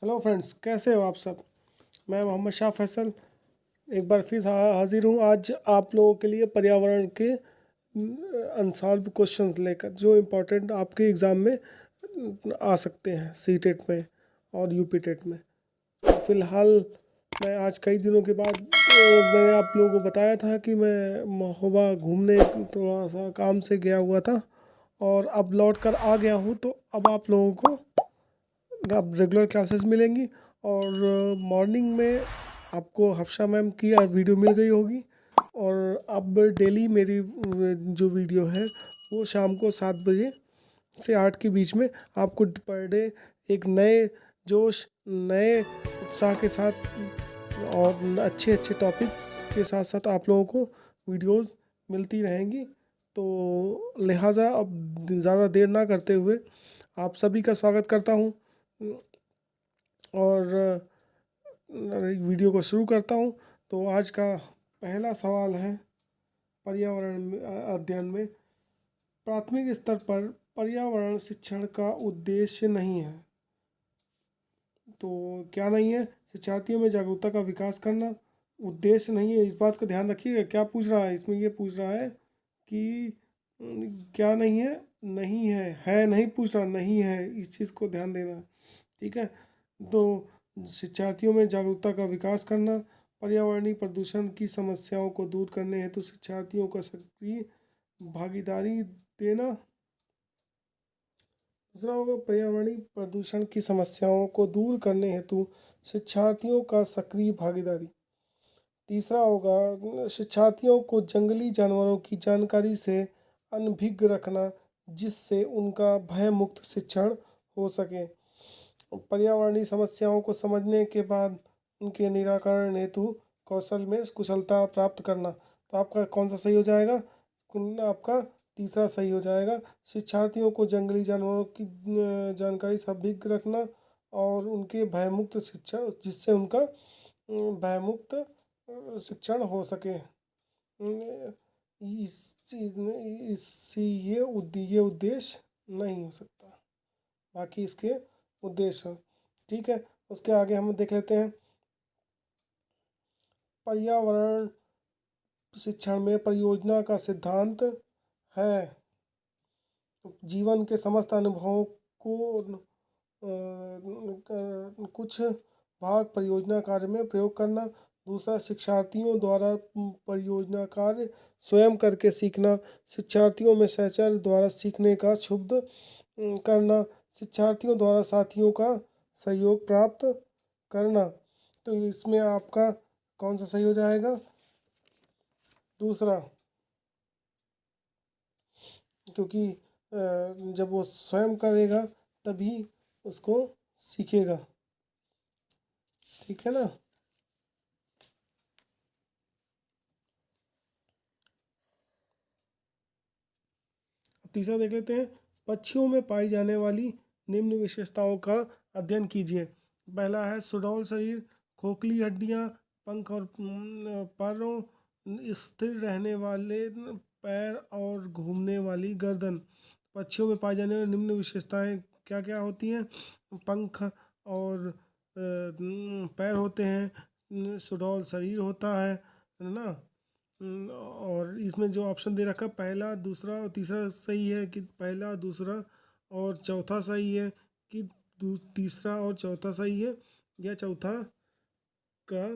Hello friends, कैसे हो आप सब। मैं मोहम्मद शाह फैसल एक बार फिर हाजिर हूँ आज आप लोगों के लिए पर्यावरण के अनसॉल्व क्वेश्चंस लेकर, जो इम्पोर्टेंट आपके एग्ज़ाम में आ सकते हैं, सी टेट में और यूपी टेट में। तो फिलहाल मैं आज कई दिनों के बाद मैंने आप लोगों को बताया था कि मैं महोबा घूमने थोड़ा सा काम से गया हुआ था और अब लौट कर आ गया हूँ। तो अब आप लोगों को अब रेगुलर क्लासेस मिलेंगी और मॉर्निंग में आपको हफ्सा मैम की वीडियो मिल गई होगी। और अब डेली मेरी जो वीडियो है वो शाम को 7 बजे से 8 के बीच में आपको पर डे एक नए जोश, नए उत्साह के साथ और अच्छे अच्छे टॉपिक के साथ साथ आप लोगों को वीडियोस मिलती रहेंगी। तो लिहाजा अब ज़्यादा देर ना करते हुए आप सभी का स्वागत करता हूँ और वीडियो को शुरू करता हूँ। तो आज का पहला सवाल है, पर्यावरण अध्ययन में प्राथमिक स्तर पर पर्यावरण शिक्षण का उद्देश्य नहीं है। तो क्या नहीं है? शिक्षार्थियों में जागरूकता का विकास करना उद्देश्य नहीं है। इस बात का ध्यान रखिएगा। क्या पूछ रहा है इसमें? ये पूछ रहा है कि क्या नहीं है? नहीं है नहीं पूछ रहा, नहीं है, इस चीज़ को ध्यान देना। ठीक है। तो शिक्षार्थियों में जागरूकता का विकास करना, पर्यावरणीय प्रदूषण की समस्याओं को दूर करने हेतु शिक्षार्थियों का सक्रिय भागीदारी देना। दूसरा होगा पर्यावरणीय प्रदूषण की समस्याओं को दूर करने हेतु शिक्षार्थियों का सक्रिय भागीदारी। तीसरा होगा शिक्षार्थियों को जंगली जानवरों की जानकारी से अनभिज्ञ रखना, जिससे उनका भय मुक्त शिक्षण हो सके। पर्यावरणीय समस्याओं को समझने के बाद उनके निराकरण हेतु कौशल में कुशलता प्राप्त करना। तो आपका कौन सा सही हो जाएगा? आपका तीसरा सही हो जाएगा। शिक्षार्थियों को जंगली जानवरों की जानकारी से अभिज्ञ रखना और उनके भयमुक्त शिक्षा, जिससे उनका भयमुक्त शिक्षण हो सके। इस चीज़ में इसी ये उद्देश्य नहीं हो सकता, बाकी इसके उद्देश्य हैं। ठीक है। उसके आगे हम देख लेते हैं, पर्यावरण शिक्षण में परियोजना का सिद्धांत है जीवन के समस्त अनुभवों को कुछ भाग परियोजना कार्य में प्रयोग करना। दूसरा, शिक्षार्थियों द्वारा परियोजना कार्य स्वयं करके सीखना। शिक्षार्थियों में सहचर्य द्वारा सीखने का क्षुब्ध करना। शिक्षार्थियों द्वारा साथियों का सहयोग प्राप्त करना। तो इसमें आपका कौन सा सही हो जाएगा? दूसरा, क्योंकि जब वो स्वयं करेगा तभी उसको सीखेगा। ठीक है ना। तीसरा देख लेते हैं, पक्षियों में पाई जाने वाली निम्न विशेषताओं का अध्ययन कीजिए। पहला है सुडौल शरीर, खोखली हड्डियां, पंख और पैरों, स्थिर रहने वाले पैर और घूमने वाली गर्दन। पक्षियों में पाई जाने वाली निम्न विशेषताएं क्या क्या होती हैं? पंख और पैर होते हैं, सुडौल शरीर होता है ना। और इसमें जो ऑप्शन दे रखा, पहला, दूसरा और तीसरा सही है कि पहला, दूसरा और चौथा सही है कि तीसरा और चौथा सही है, या चौथा का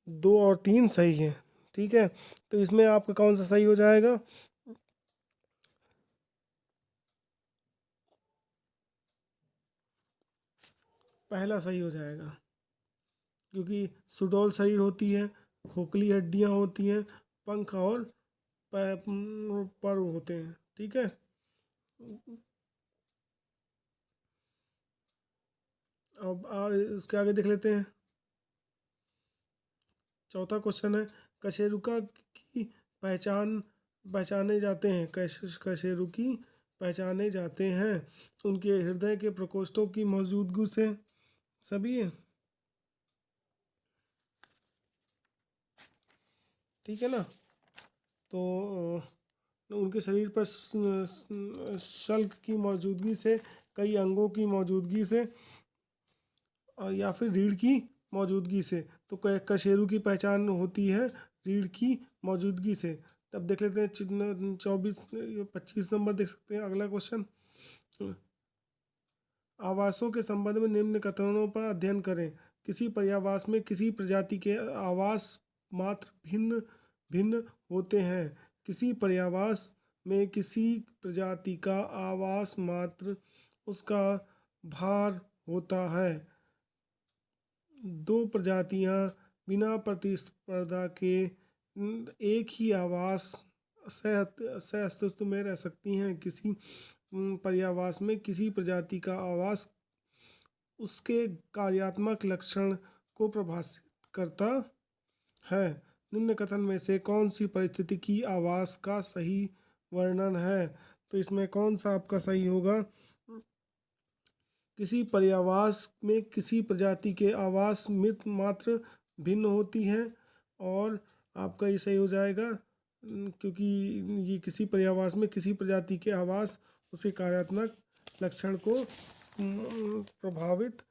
2 और 3 सही है। ठीक है। तो इसमें आपका कौन सा सही हो जाएगा? पहला सही हो जाएगा, क्योंकि सुडौल शरीर होती है, खोखली हड्डियां होती हैं, पंख और पर होते हैं। ठीक है। अब उसके आगे देख लेते हैं। चौथा क्वेश्चन है, कशेरुका की पहचान पहचाने जाते हैं। कशेरुकी पहचाने जाते हैं उनके हृदय के प्रकोष्ठों की मौजूदगी से। सभी है। ठीक है ना। तो उनके शरीर पर शल्क की मौजूदगी से कई अंगों की मौजूदगी से या फिर रीढ़ की मौजूदगी से। तो कशेरु की पहचान होती है रीढ़ की मौजूदगी से। तब देख लेते हैं 25 नंबर देख सकते हैं अगला क्वेश्चन। आवासों के संबंध में निम्न कथनों पर अध्ययन करें। किसी पर्यावास में किसी प्रजाति के आवास मात्र भिन्न भिन्न होते हैं। किसी पर्यावास में किसी प्रजाति का आवास मात्र उसका भार होता है। दो प्रजातियां बिना प्रतिस्पर्धा के एक ही आवास सह अस्तित्व में रह सकती हैं। किसी पर्यावास में किसी प्रजाति का आवास उसके कार्यात्मक लक्षण को प्रभावित करता है। निम्न कथन में से कौन सी परिस्थिति की आवास का सही वर्णन है? तो इसमें कौन सा आपका सही होगा? किसी पर्यावास में किसी प्रजाति के आवास मात्र भिन्न होती हैं, और आपका ये सही हो जाएगा क्योंकि ये किसी पर्यावास में किसी प्रजाति के आवास उसके कार्यात्मक लक्षण को प्रभावित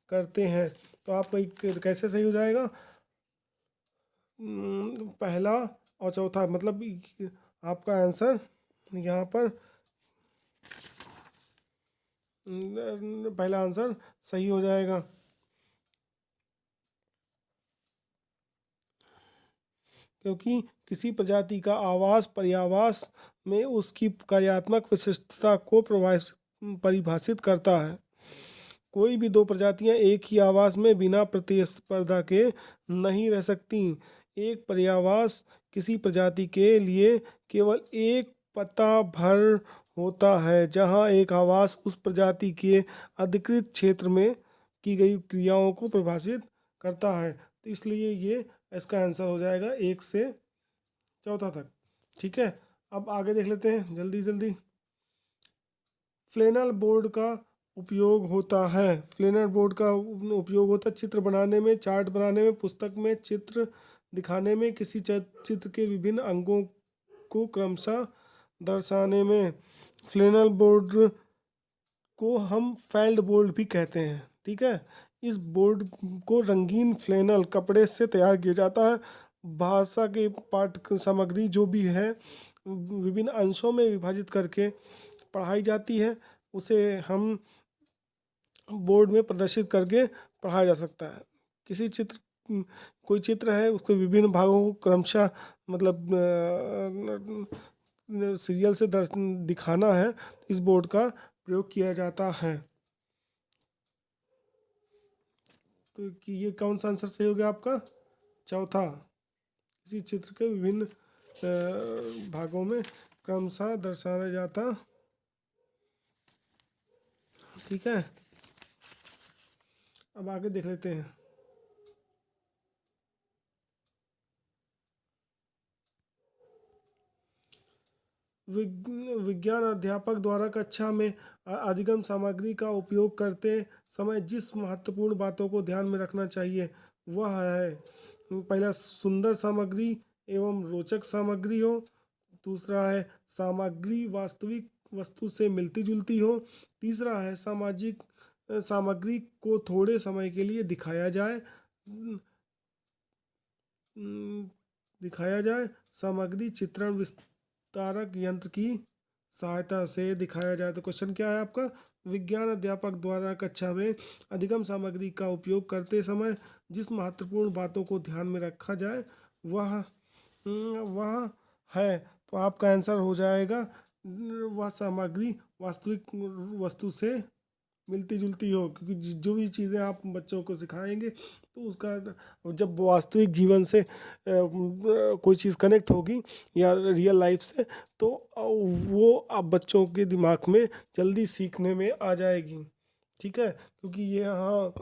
करते हैं। तो आपका कैसे सही हो जाएगा? पहला और चौथा, मतलब आपका आंसर यहाँ पर पहला आंसर सही हो जाएगा। क्योंकि किसी प्रजाति का आवास पर्यावास में उसकी कार्यात्मक विशिष्टता को परिभाषित करता है। कोई भी दो प्रजातियां एक ही आवास में बिना प्रतिस्पर्धा के नहीं रह सकती। एक पर्यावास किसी प्रजाति के लिए केवल एक पता भर होता है, जहां एक आवास उस प्रजाति के अधिकृत क्षेत्र में की गई क्रियाओं को परिभाषित करता है। तो इसलिए ये इसका आंसर हो जाएगा 1 से चौथा तक। ठीक है, अब आगे देख लेते हैं जल्दी जल्दी। फ्लेनल बोर्ड का उपयोग होता है। फ्लेनल बोर्ड का उपयोग होता है चित्र बनाने में, चार्ट बनाने में, पुस्तक में चित्र दिखाने में, किसी चित्र के विभिन्न अंगों को क्रमशः दर्शाने में। फ्लेनल बोर्ड को हम फेल्ड बोर्ड भी कहते हैं। ठीक है, इस बोर्ड को रंगीन फ्लेनल कपड़े से तैयार किया जाता है। भाषा के पाठ सामग्री जो भी है विभिन्न अंशों में विभाजित करके पढ़ाई जाती है, उसे हम बोर्ड में प्रदर्शित करके पढ़ाया जा सकता है। किसी चित्र कोई चित्र है उसको विभिन्न भागों को क्रमशः मतलब सीरियल से दिखाना है, इस बोर्ड का प्रयोग किया जाता है। तो कि ये कौन सा आंसर सही हो गया आपका? चौथा, किसी चित्र के विभिन्न भागों में क्रमशः दर्शाया जाता। ठीक है, अब आगे देख लेते हैं। विज्ञान अध्यापक द्वारा कक्षा में अधिगम सामग्री का उपयोग करते समय जिस महत्वपूर्ण बातों को ध्यान में रखना चाहिए वह है, पहला सुंदर सामग्री एवं रोचक सामग्री हो। दूसरा है सामग्री वास्तविक वस्तु से मिलती जुलती हो। तीसरा है सामाजिक सामग्री को थोड़े समय के लिए दिखाया जाए सामग्री चित्रण विस्तारक यंत्र की सहायता से दिखाया जाए। तो क्वेश्चन क्या है आपका? विज्ञान अध्यापक द्वारा कक्षा में अधिगम सामग्री का उपयोग करते समय जिस महत्वपूर्ण बातों को ध्यान में रखा जाए वह है। तो आपका आंसर हो जाएगा वह सामग्री वास्तविक वस्तु से मिलती जुलती हो, क्योंकि जो भी चीज़ें आप बच्चों को सिखाएंगे तो उसका जब वास्तविक जीवन से कोई चीज़ कनेक्ट होगी या रियल लाइफ से, तो वो आप बच्चों के दिमाग में जल्दी सीखने में आ जाएगी। ठीक है, क्योंकि ये यहाँ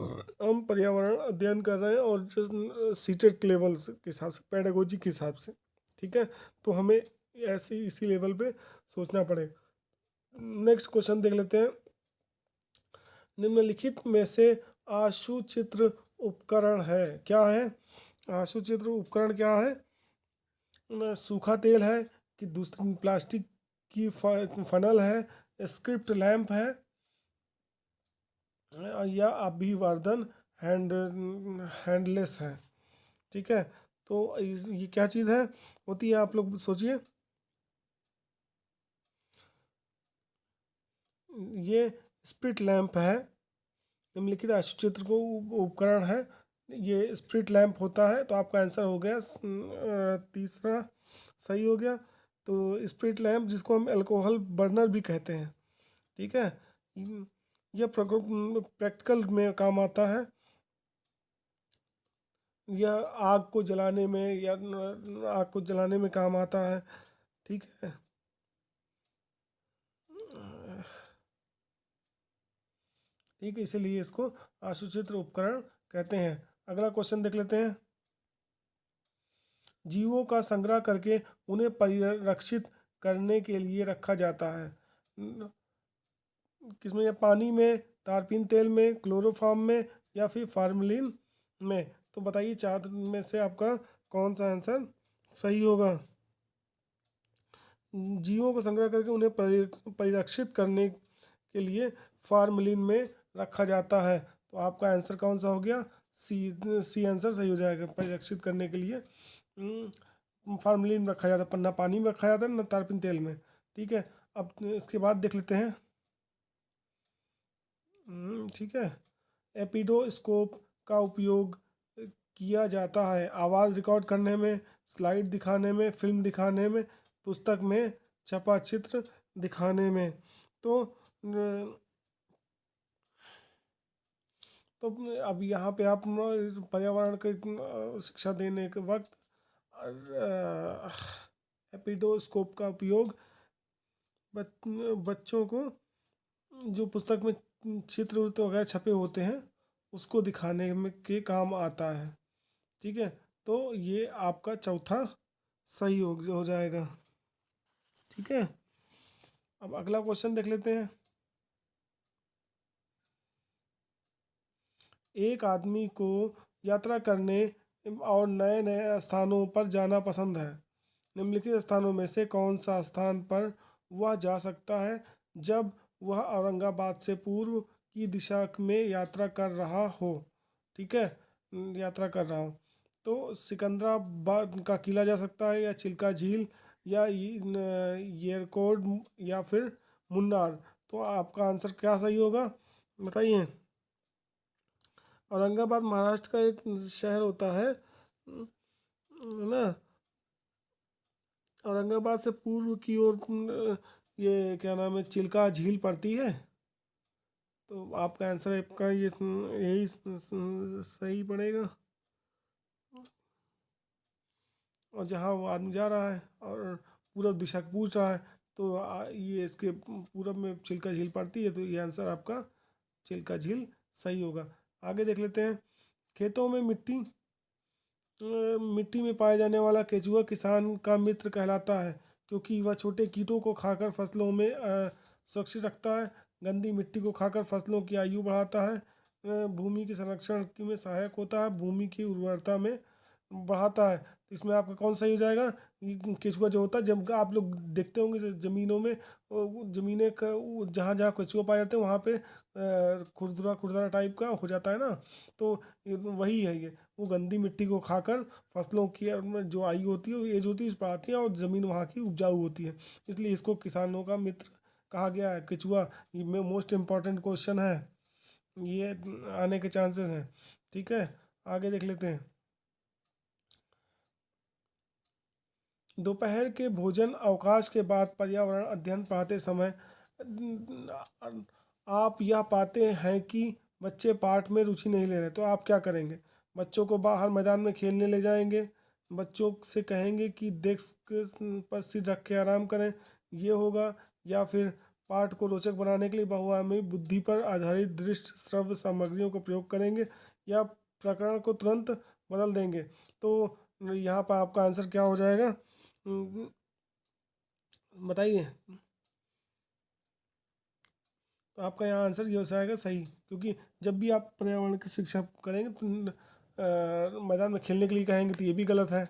हम पर्यावरण अध्ययन कर रहे हैं और जो सीटेट लेवल के हिसाब से, पेडागोजी के हिसाब से। ठीक है, तो हमें ऐसे इसी लेवल पे सोचना पड़ेगा। नेक्स्ट क्वेश्चन देख लेते हैं। निम्नलिखित में से आशुचित्र उपकरण है क्या है? आशुचित्र उपकरण क्या है? सूखा तेल है कि दूसरी प्लास्टिक की फनल है, स्क्रिप्ट लैंप है, या अभिवर्धन हैंड हैंडलेस है। ठीक है, तो ये क्या चीज़ है होती है, आप लोग सोचिए। ये स्प्रिट लैंप है, निम्नलिखित आशुचित्र को उपकरण है। ये स्प्रिट लैंप होता है, तो आपका आंसर हो गया तीसरा सही हो गया। तो स्प्रिट लैंप जिसको हम अल्कोहल बर्नर भी कहते हैं। ठीक है, यह प्रैक्टिकल में काम आता है, यह आग को जलाने में या आग को जलाने में काम आता है। ठीक है, ठीक है, इसीलिए इसको आशुचित्र उपकरण कहते हैं। अगला क्वेश्चन देख लेते हैं। जीवों का संग्रह करके उन्हें परिरक्षित करने के लिए रखा जाता है। किसमें? या पानी में, तारपीन तेल में, क्लोरोफॉर्म में, या फिर फार्मलिन में। तो बताइए चार में से आपका कौन सा आंसर सही होगा? जीवों को संग्रह करके उन्हें परिरक्षित करने के लिए फार्मलिन में रखा जाता है। तो आपका आंसर कौन सा हो गया? सी आंसर सही हो जाएगा। परिरक्षित करने के लिए फार्मलिन में रखा जाता है, ना पानी में रखा जाता है ना तारपीन तेल में। ठीक है, अब इसके बाद देख लेते हैं। ठीक है, एपिडोस्कोप का उपयोग किया जाता है आवाज़ रिकॉर्ड करने में, स्लाइड दिखाने में, फिल्म दिखाने में, पुस्तक में छपा चित्र दिखाने में। तो तो अब यहाँ पे आप पर्यावरण की शिक्षा देने के वक्त एपिडोस्कोप का उपयोग बच्चों को जो पुस्तक में चित्र उत्र वगैरह छपे होते हैं उसको दिखाने में के काम आता है। ठीक है, तो ये आपका चौथा सही हो जाएगा। ठीक है, अब अगला क्वेश्चन देख लेते हैं। एक आदमी को यात्रा करने और नए नए स्थानों पर जाना पसंद है। निम्नलिखित स्थानों में से कौन सा स्थान पर वह जा सकता है जब वह औरंगाबाद से पूर्व की दिशा में यात्रा कर रहा हो? ठीक है, यात्रा कर रहा हो तो सिकंदराबाद का किला जा सकता है, या चिल्का झील, या येरकोड, या फिर मुन्नार। तो आपका आंसर क्या सही होगा बताइए? औरंगाबाद महाराष्ट्र का एक शहर होता है ना। औरंगाबाद से पूर्व की ओर ये क्या नाम है, चिल्का झील पड़ती है। तो आपका आंसर आपका ये यही सही पड़ेगा। और जहाँ वो आदमी जा रहा है और पूरब दिशा पूछ रहा है, तो ये इसके पूरब में चिल्का झील पड़ती है, तो ये आंसर आपका चिल्का झील सही होगा। आगे देख लेते हैं। खेतों में मिट्टी में पाया जाने वाला केचुआ किसान का मित्र कहलाता है क्योंकि वह छोटे कीटों को खाकर फसलों में सुरक्षित रखता है, गंदी मिट्टी को खाकर फसलों की आयु बढ़ाता है, भूमि के संरक्षण में सहायक होता है, भूमि की उर्वरता में बढ़ाता है। तो इसमें आपका कौन सही हो जाएगा? केचुआ जो होता है, जब आप लोग देखते होंगे ज़मीनों में, ज़मीनें जहाँ जहाँ केचुआ पाए जाते हैं वहाँ पे खुरदुरा खुरदरा टाइप का हो जाता है ना। तो वही है ये, वो गंदी मिट्टी को खाकर फसलों की जो आयु होती है, एज होती है, उस पर आती है और ज़मीन वहाँ की उपजाऊ होती है। इसलिए इसको किसानों का मित्र कहा गया है केचुआ। ये मोस्ट इम्पॉर्टेंट क्वेश्चन है, ये आने के चांसेस हैं। ठीक है, आगे देख लेते हैं। दोपहर के भोजन अवकाश के बाद पर्यावरण अध्ययन पढ़ाते समय आप यह पाते हैं कि बच्चे पाठ में रुचि नहीं ले रहे, तो आप क्या करेंगे? बच्चों को बाहर मैदान में खेलने ले जाएंगे, बच्चों से कहेंगे कि डेस्क पर सिर रख के आराम करें, ये होगा, या फिर पाठ को रोचक बनाने के लिए बहुआयामी बुद्धि पर आधारित दृश्य श्रव्य सामग्रियों का प्रयोग करेंगे, या प्रकरण को तुरंत बदल देंगे। तो यहाँ पर आपका आंसर क्या हो जाएगा बताइए? तो आपका यहाँ आंसर ये हो जाएगा सही, क्योंकि जब भी आप पर्यावरण की शिक्षा करेंगे तो मैदान में खेलने के लिए कहेंगे तो ये भी गलत है।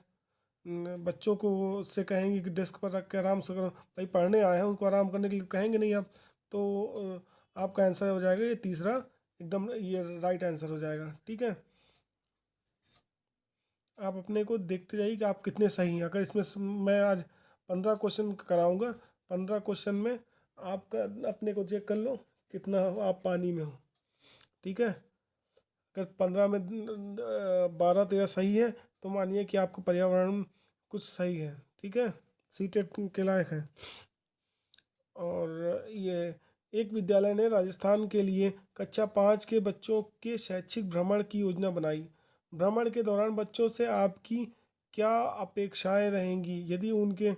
बच्चों को उससे कहेंगे कि डेस्क पर रख के आराम से करो, भाई पढ़ने आए हैं उनको आराम करने के लिए कहेंगे नहीं आप। तो आपका आंसर हो जाएगा ये तीसरा एकदम ये राइट आंसर हो जाएगा। ठीक है, आप अपने को देखते जाइए कि आप कितने सही हैं। अगर इसमें मैं आज 15 क्वेश्चन कराऊंगा, 15 क्वेश्चन में आपका अपने को चेक कर लो कितना आप पानी में हो। ठीक है, अगर 15 में 12-13 सही है तो मानिए कि आपको पर्यावरण कुछ सही है। ठीक है, सीटेट के लायक है। और ये एक विद्यालय ने राजस्थान के लिए कक्षा 5 के बच्चों के शैक्षिक भ्रमण की योजना बनाई। भ्रमण के दौरान बच्चों से आपकी क्या अपेक्षाएं रहेंगी? यदि उनके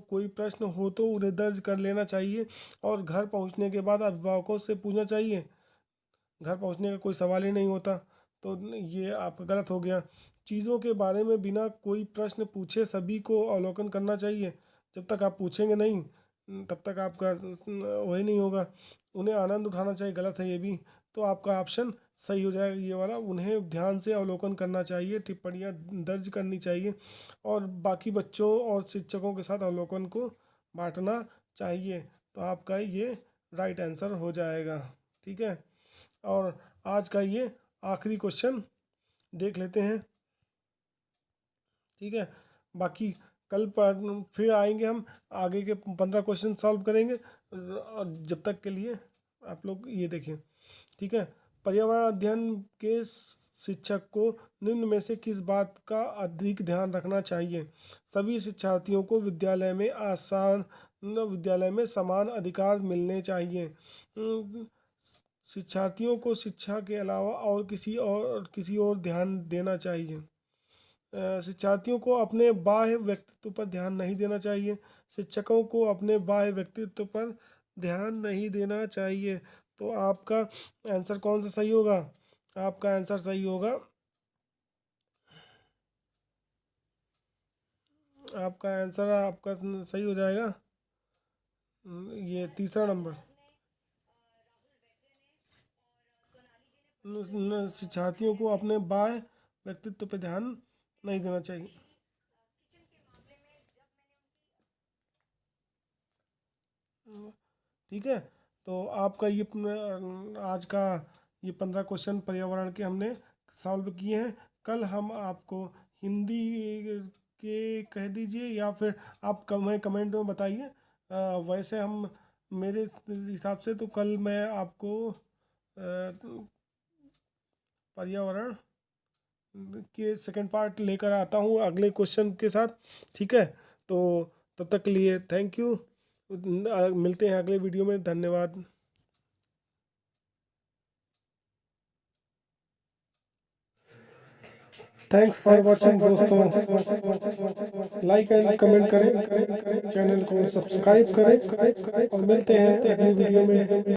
कोई प्रश्न हो तो उन्हें दर्ज कर लेना चाहिए और घर पहुंचने के बाद अभिभावकों से पूछना चाहिए। घर पहुंचने का कोई सवाल ही नहीं होता, तो ये आपका गलत हो गया। चीज़ों के बारे में बिना कोई प्रश्न पूछे सभी को अवलोकन करना चाहिए। जब तक आप पूछेंगे नहीं तब तक आपका वही नहीं होगा। उन्हें आनंद उठाना चाहिए, गलत है ये भी। तो आपका ऑप्शन सही हो जाएगा ये वाला, उन्हें ध्यान से अवलोकन करना चाहिए, टिप्पणियाँ दर्ज करनी चाहिए और बाकी बच्चों और शिक्षकों के साथ अवलोकन को बांटना चाहिए। तो आपका ये राइट आंसर हो जाएगा। ठीक है, और आज का ये आखिरी क्वेश्चन देख लेते हैं। ठीक है, बाकी कल पर फिर आएंगे, हम आगे के 15 क्वेश्चन सॉल्व करेंगे। और जब तक के लिए आप लोग ये देखें। ठीक है, पर्यावरण अध्ययन के शिक्षक को निम्न में से किस बात का अधिक ध्यान रखना चाहिए? सभी शिक्षार्थियों को विद्यालय में समान अधिकार मिलने चाहिए। शिक्षार्थियों को शिक्षा के अलावा और किसी और ध्यान देना चाहिए। शिक्षार्थियों को अपने बाह्य व्यक्तित्व पर ध्यान नहीं देना चाहिए। शिक्षकों को अपने बाह्य व्यक्तित्व पर ध्यान नहीं देना चाहिए। तो आपका आंसर कौन सा सही होगा? आपका आंसर सही होगा, आपका आंसर आपका सही हो जाएगा ये तीसरा नंबर। शिक्षार्थियों को अपने बाह्य व्यक्तित्व पर ध्यान नहीं देना चाहिए। ठीक है, तो आपका ये आज का ये 15 क्वेश्चन पर्यावरण के हमने सॉल्व किए हैं। कल हम आपको हिंदी के कह दीजिए या फिर आप हमें कमेंट में बताइए। वैसे हम मेरे हिसाब से तो कल मैं आपको पर्यावरण के सेकंड पार्ट लेकर आता हूँ अगले क्वेश्चन के साथ। ठीक है, तो तब तक के लिए थैंक यू। मिलते हैं अगले वीडियो में। धन्यवाद। थैंक्स फॉर वॉचिंग दोस्तों। लाइक एंड कमेंट करें, चैनल को सब्सक्राइब करें और मिलते हैं अगली वीडियो में।